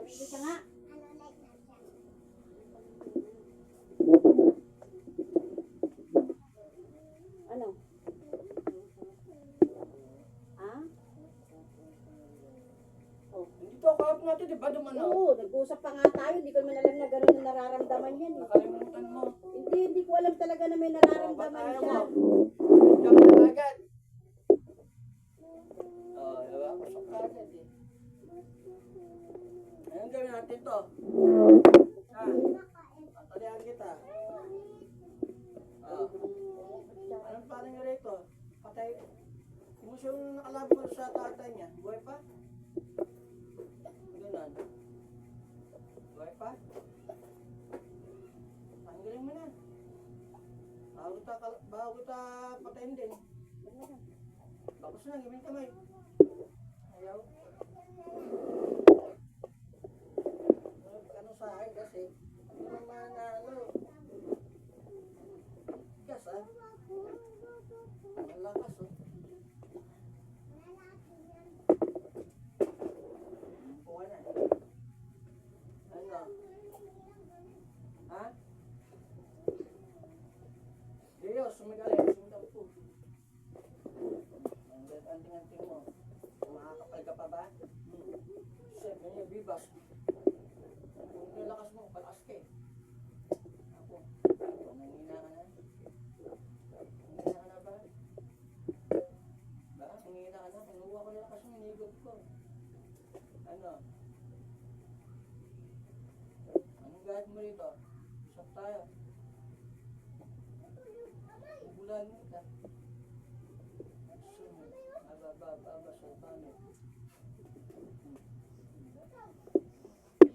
Hindi ka nga. Ano? Ha? Oh. Hindi to kahap natin, di ba duman ako? Oo, nag-uusap pa nga tayo. Hindi ko naman alam na gano'n na nararamdaman yan. Eh. Nakalimutan mo. Hindi ko alam talaga na may nararamdaman Ayaw siya. mo. Diyan ka na agad. Diba? Pasok ka agad eh. Ayun gawin natin to. Ha? Talihan kita. Anong parang nga rito? Patay. Yung siyang nakalaban mo sa tatay niya. Buhay pa? Ganun. Buhay pa? Tanggalin mo na. Bago ta patayin din. Bakos na, gawin kamay. Ayaw. Ano sa akin kasi, hindi naman ano. Gas ah. Malakas oh. Buka na. Ano? Ha? Diyos, sumigaling. Sumidang po. Anting-anting mo. Makakapal ka pa ba? Siyempre niya, bibas. Kung nilakas mo, palakas ka eh. Ako. Nangina ka na. Nangina ka na ba? Ba? Nangina ka na. Kinuha ko nilakas mo, inigod ko. Ano? Anong gahit mo rito? Isap tayo. Bulan mo ka.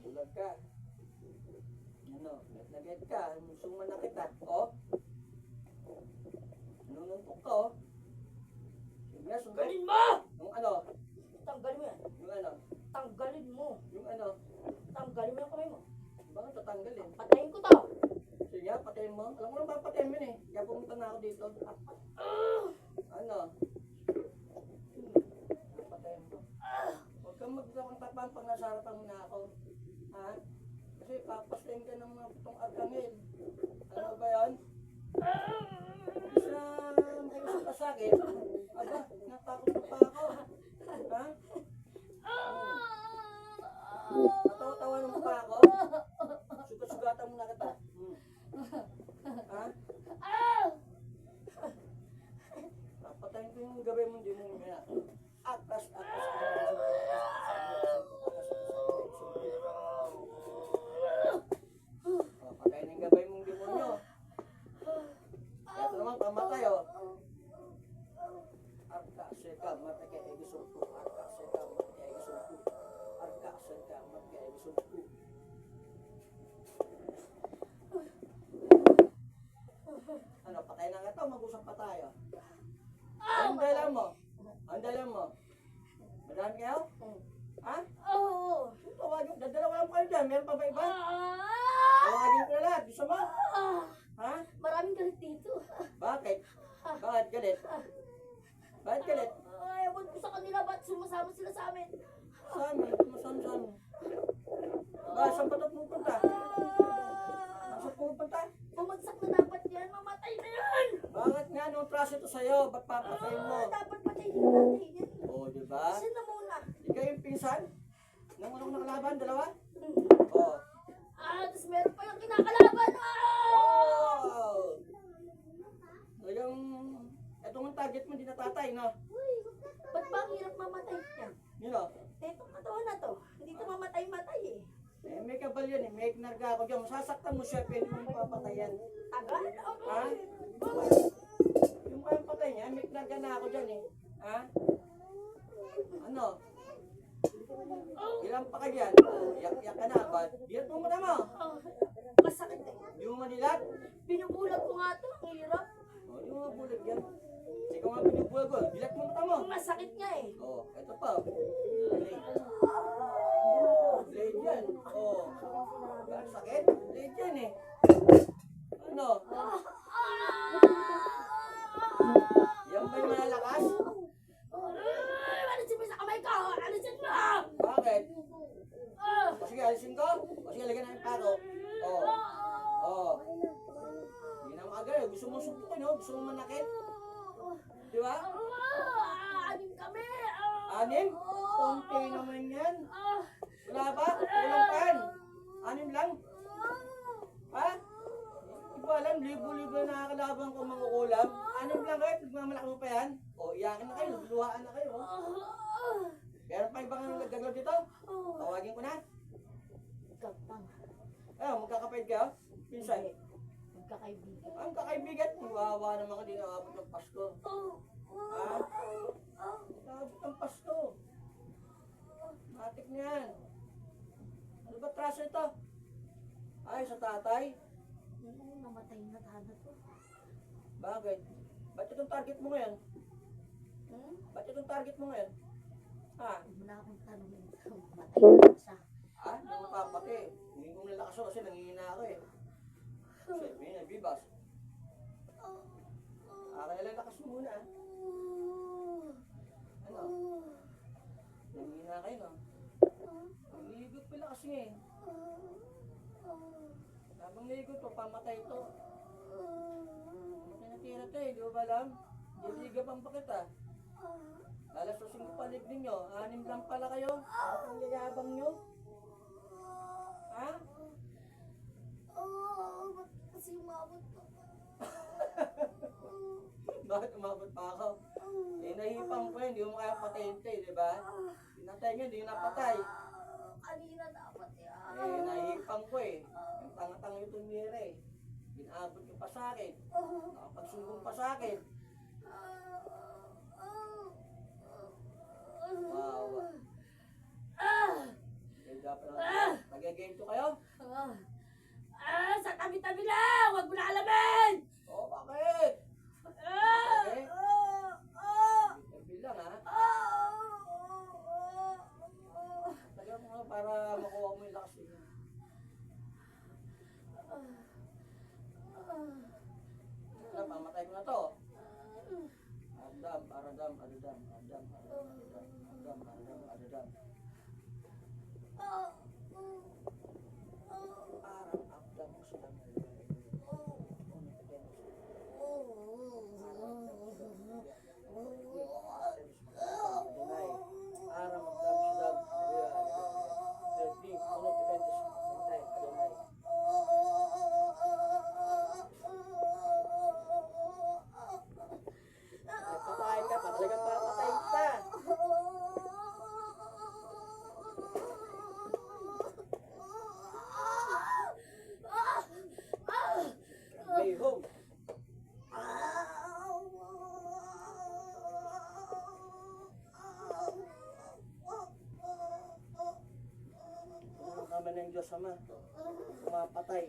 Bulag ka. Ano? Nagnet ka. Suma na kita. O? Nununtok ka o? Sige, Tanggalin mo! Yung ano? Tanggalin mo yan. Yung ano? Tanggalin mo. Yung ano? Tanggalin mo yung kamay mo. Bakit tatanggalin? Patayin ko to. Sige, patayin mo. Alam mo lang ba patayin mo yun eh. Kaya pumunta na ako dito. Ano? Patayin mo. Huwag kang magkakang pag nasa harapan mo na ako. Ha? Kasi papasayin ka ng mga putong arkanil. Ano ba yan? Isa may isa ka sa akin. Aba, natakot na pa ako. Ha? Natawa-tawa mo pa ako? Sugat-sugatan mo na kita. Ha? Patayin ko yung gabay mo, hindi mo nga. Atas. Patayin yung gabay mong demonyo. Ito naman, pamatay oh. Arka, seka, matake, egisumpu. Arka, seka, matake, egisumpu. Arka, seka, matake, egisumpu. Ano, patay na nga ito, mag-usap pa tayo. Ang dalan mo? Ang dalan mo? Madami kayo? Ha? Oo. Tawagin, dadalawa lang kayo dyan. Meron pa ba iba? Tawagin ko na lahat. Gusto mo? Ha? Maraming galit dito. Bakit? Bakit galit? Bakit galit? Ewan ko sa kanila, ba't sumasama sila sa amin? Saan? Saan? Ba, saan pa ito pupunta? Saan pupunta? Bumagsak na dapat yan. Mamatay na yan. Bakit nga? Anong traso ito sa'yo? Ba't papatayin mo? Dapat patayin natin yan. Oo, diba? Saan na muna? Ikaw yung pinsan? Nang unang nakalaban, dalawa? Hmm. Oo. Tapos meron pa yung kinakalaban. Wow! Talagang, itong target mo, hindi natatay, no? Ba't ba ang hirap mamatay yan? Yun o. Itong katawan na to. Hindi to mamatay-matay eh. Eh, may kabal yan eh. May knarga ako dyan. Masasaktan mo siya, pwede mo papatayan. Tagal? Ha? Yung kayang patay niya, may knarga na ako dyan eh. Ha? Ano? Ilan pa ka dyan? Yak ka na ba? Diyan mo muna mo. Masakit eh. Di mo manilat? Binubulag ko nga to. Ang hirap. O, di mo mabulag yan. Ikaw nga pinubulag ko. Dilat mo mata mo. Masakit nga eh. O, eto pa. Blade. Blade yan. O. Ang sakit? Blade yan eh. Ano? Yan ba yung malalakas? Alisin mo sa kamay ko! Alisin mo! Bakit? O sige, talaga ng pako. Oo. Oo. Hindi na makagalaw. Gusto mo supukin, no? Gusto mo manakit. Di ba? Anim kami. Anim? Konti naman yan. Wala ba? Walang pan. Anim lang? Ha? Di ba alam, libo-libo na nakakalaban ko mga ulam. Anim lang kayo, nagmamalaki mo pa yan. O, iyakin na kayo, luhaan na kayo. Meron pa ibang nagagalaw dito? Tawagin ko na. Kapang. Magkakapait kayo? Pinsan. Magkakaibigan. Ang kakaibigan, mawawa naman ka din nakabot ng Pasko. Ha? Nakabot ng Pasko. Matik na yan. Ano ba traso ito? Ay, sa tatay? Namatay na tana to. Bakit? Ba't itong target mo ngayon? Hmm? Ba't itong target mo ngayon? Ha? Wala akong tanongin. Matay na siya. Ha? Hindi mo papati. Hindi ko nalakas ako kasi nangihina ako eh. Sabi niya, bibas. Kaya lakas mo muna. Ano? Nangihina kayo, no? Nangihigop pala kasi eh. Habang nahigop to, pamatay to. Tinatira to eh, di ba ba alam? Diligapan pa kita. Lalasusin ko palig ninyo. 6 lang pala kayo. Ang yayabang nyo. Ha? Kasi umabot pa. Bakit umabot pa ako? Eh, nahipang ko yun. Hindi mo kaya patayin ito eh, di ba? Pinatay nyo, hindi nyo napatay. Kanina dapat yan. Eh, nahipang ko eh. Yung tanga-tanga yung tumira eh. Pinaabot nyo pa sa akin. Nakapagsumbong pa sa akin. Wow. Ganda pa lang. Nag-game to kayo? Sa tabi-tabi lang! Huwag mo na alamin! Oo, bakit? Okay? Bilang ha? Tagal mo nga para makuha mo yung lakas niya. Pamatay ko na to. Adam, aradam, adadam, adam, aradam, adam, aradam, adadam. Arang abdam usulam. Arang abdam usulam. Terti, uno pitentes, sintay, adonai. Patay ka, talagang papatay ka. May home. Ang naman ng Diyos Ama, pumapatay.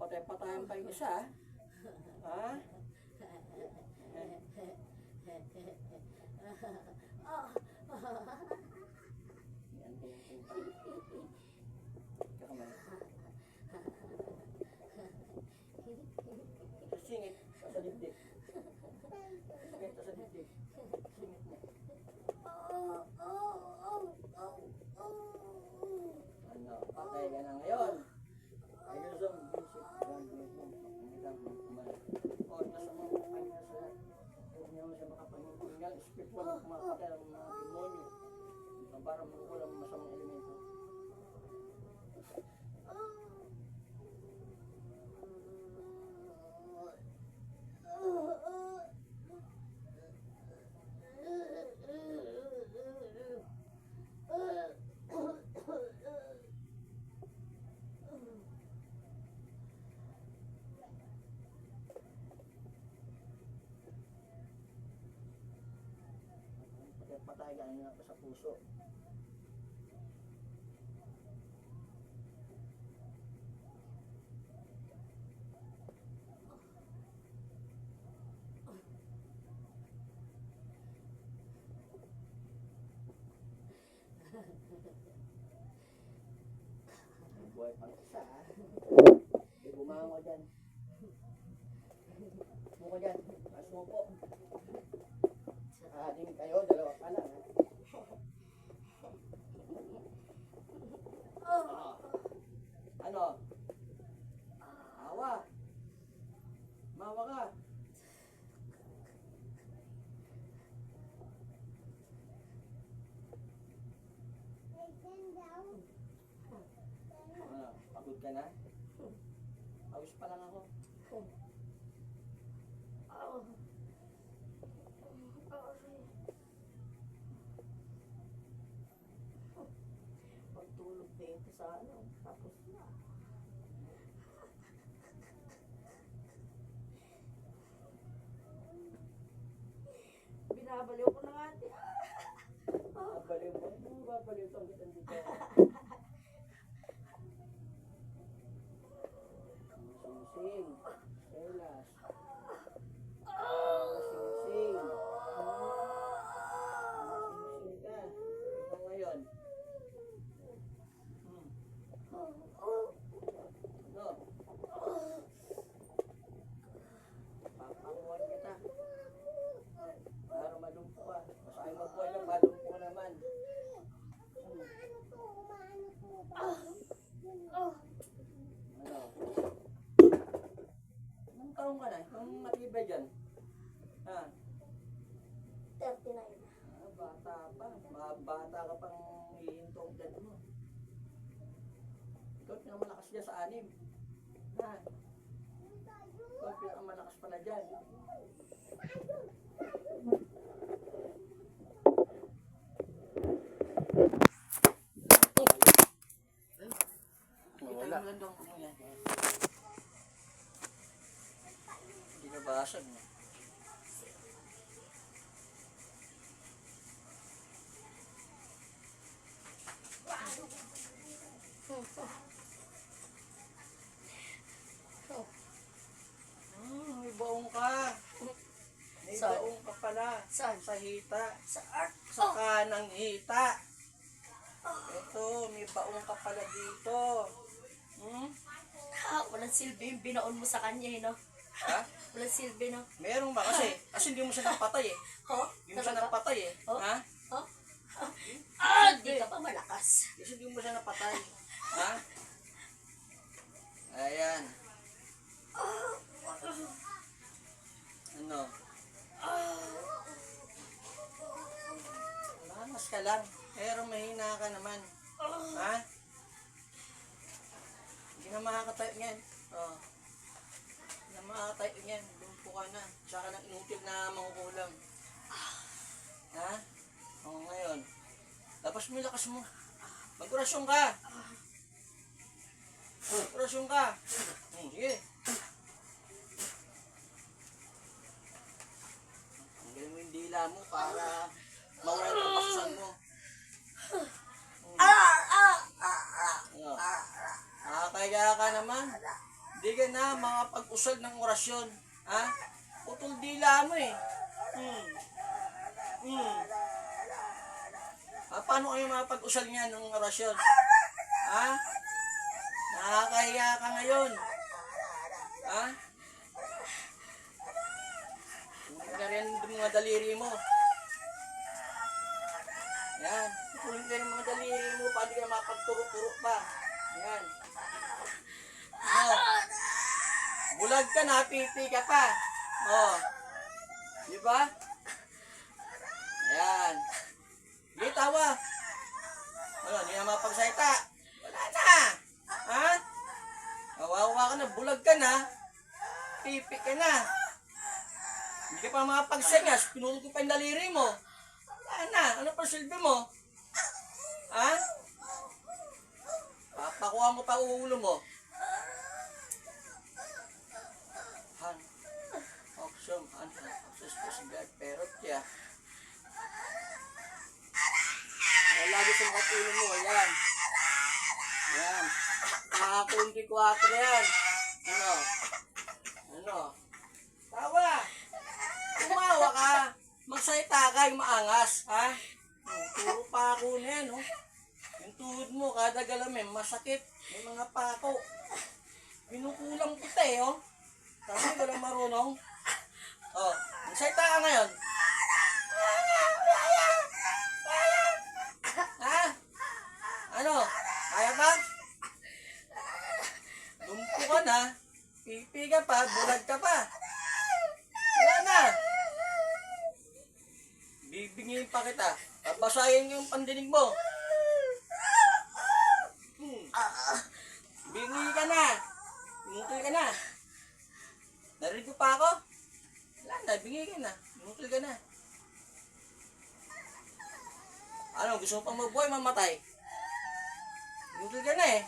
Patay-patayan pa yung isa. Ha? Yan, kakamay. Singit sa dibdib. Singit sa dibdib. Singit mo. Ano, patay ka na ngayon. Ayun, Zom. Spiritual na kumapatay ang mga demonyo para mawala ang masamang elemento. Patay ka na sa puso. Buhay pang isa, ha? Hindi bumangon ka dyan. Mo ka dyan. Mas mo po. Ating kayo, dalawa pa lang, ha? Ano? Awa. Mawa ka. Ano? Pagod ka na? Awis pa lang ako. Pagtulog dito sa ano, tapos na. Binabaliw ko na nga ate. Babaliw mo? Babaliw ito ang kitang dito. Sing-sing. Elas. Sing-sing. Sing-sing ka. Ito ngayon. Ano? Papakuhan kita. Para malumpo ka. Mas ayaw magbuhay lang, malumpo ka naman. Ano? Anong taong ka na? Anong matibay dyan? Ha? 39. Bata pa. Bata ka pang hihintong dyan mo. Ikaw pinakamalakas dyan sa anim. Ha? Ikaw pinakamalakas pala dyan. Wala. Hindi nabasag mo. May baong ka. May Saan? baong ka pala. Saan? Sa hita. Sa art. Sa kanang hita. Ito, may baong ka pala dito. Walang silbi yung binaon mo sa kanya, no? Ha? Walang silbi, no? Meron ba kasi? Kasi hindi mo siya napatay eh. Oh? Hindi mo siya napatay eh. Oh? Ha? Oh? Di ka pa malakas. Kasi hindi mo siya napatay. Ha? Ayan. Ano? Lamas ka lang. Pero mahina ka naman. Ha? Hindi na makakatayo niyan. Oh. Hindi na makakatayo niyan. Lumpo ka na. Tsaka ng inutil na mangkukulam. Ha? O ngayon. Tapos mo yung lakas mo. Mag-orasyon ka. Orasyon ka. Sige. Tanggalin mo yung dila mo para mawala yung kapasusan mo. Ano? Nakakaya ka naman. Hindi ka na makapag-usal ng orasyon. Ha? Putol dila mo eh. Paano kayo makapag-usal niya ng orasyon? Ha? Nakakahiya ka ngayon. Ha? Tulog na rin yung mga daliri mo. Yan. Tulog na rin yung mga daliri mo. Paano ka mapagturo-turo pa? Yan. Oh. Bulag ka na, pipi ka pa. Oh. Di ba? Yan. Di tawa. Ano, di na mapagsalita. Wala na. Ha? Kawawa ka na, bulag ka na. Pipi ka na. Hindi ka pa makapagsengas, pinulog ko pa yung daliri mo. Wala na, ano pa silbi mo? Ha? Papakuha mo pa ulo mo. Han. Oksum, akses ko si God, pero tiya. Lagi sa mga ulo mo, yan. Yan. Nakakunti 4 yan. Ano? Ano? Tawa! Tumawa ka! Magsalita ka yung maangas, ha? Puro pa ako na yan, oh. Yung tuhod mo, kada galamin, masakit. May mga pako. Pinukulang kita eh, oh. Kasi walang marunong. Oh, magsalita ka ngayon. Ha? Ano? Kaya pa? Lumpo ka na. Pipi ka pa, bulag ka pa. Wala na. Bibingin pa kita. Babasahin yung pandinig mo. Bingi ka na. Binukil ka na. Narinig ko pa ako? Wala na, bingi ka na. Binukil ka na. Ano, gusto mo pang mabuhay, mamatay? Binukil ka na eh.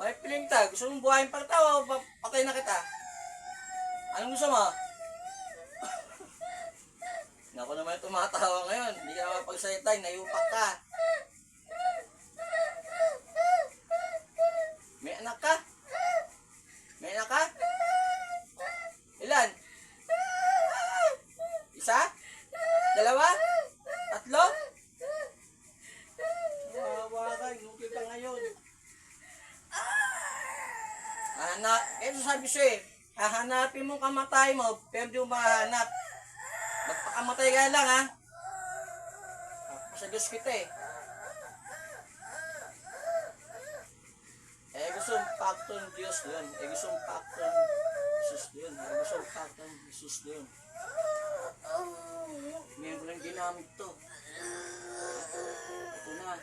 May piling ta, gusto mong buhayin pa kita o patay na kita? Anong gusto mo? Naku naman tumatawa ngayon. Hindi ka naman pagsalita, nayupak ka. May anak ka? May anak ka? Ilan? Isa? Dalawa? Tatlo? Wawa ka, inukil ka ngayon. Ito sabi siya eh, hahanapin mo kamatay mo, pero di mo mahanap. Magpakamatay ka lang ha. Sa Diyos kita eh. Gusto mong pakton Diyos doon. Gusto mong pakton Jesus doon. Gusto mong pakton Jesus doon. Ngayon ko lang ginamit to. Ito na.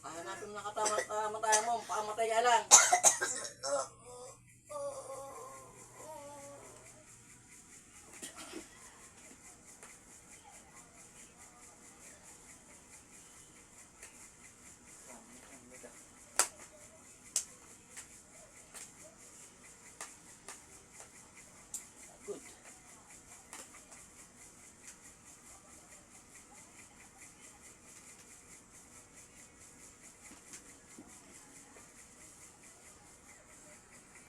Hahanapin mo na kamatay mo, pakamatay ka lang.